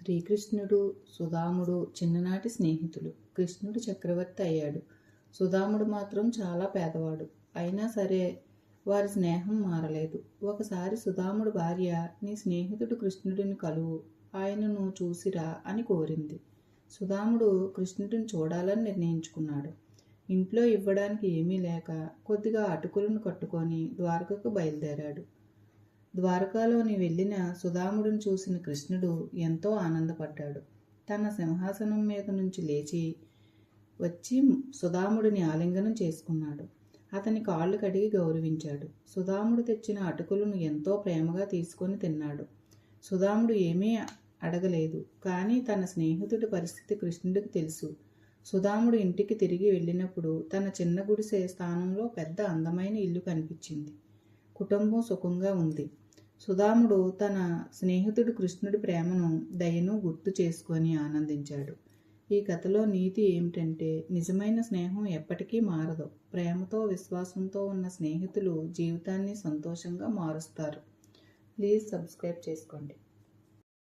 శ్రీకృష్ణుడు, సుదాముడు చిన్ననాటి స్నేహితులు. కృష్ణుడు చక్రవర్తి అయ్యాడు. సుదాముడు మాత్రం చాలా పేదవాడు. అయినా సరే వారి స్నేహం మారలేదు. ఒకసారి సుదాముడు భార్య, నీ స్నేహితుడు కృష్ణుడిని కలువు, ఆయనను చూసిరా అని కోరింది. సుదాముడు కృష్ణుడిని చూడాలని నిర్ణయించుకున్నాడు. ఇంట్లో ఇవ్వడానికి ఏమీ లేక కొద్దిగా అటుకులను కట్టుకొని ద్వారకకు బయలుదేరాడు. ద్వారకాలోని వెళ్ళిన సుదాముడిని చూసిన కృష్ణుడు ఎంతో ఆనందపడ్డాడు. తన సింహాసనం మీద నుంచి లేచి వచ్చి సుదాముడిని ఆలింగనం చేసుకున్నాడు. అతని కాళ్ళు కడిగి గౌరవించాడు. సుదాముడు తెచ్చిన అటుకులను ఎంతో ప్రేమగా తీసుకొని తిన్నాడు. సుదాముడు ఏమీ అడగలేదు. కానీ తన స్నేహితుడి పరిస్థితి కృష్ణుడికి తెలుసు. సుదాముడు ఇంటికి తిరిగి వెళ్ళినప్పుడు తన చిన్న గుడిసె స్థానంలో పెద్ద అందమైన ఇల్లు కనిపించింది. కుటుంబం సుఖంగా ఉంది. సుదాముడు తన స్నేహితుడు కృష్ణుడి ప్రేమను, దయను గుర్తు చేసుకొని ఆనందించాడు. ఈ కథలో నీతి ఏమిటంటే, నిజమైన స్నేహం ఎప్పటికీ మారదు. ప్రేమతో, విశ్వాసంతో ఉన్న స్నేహితులు జీవితాన్ని సంతోషంగా మారుస్తారు. ప్లీజ్ సబ్స్క్రైబ్ చేసుకోండి.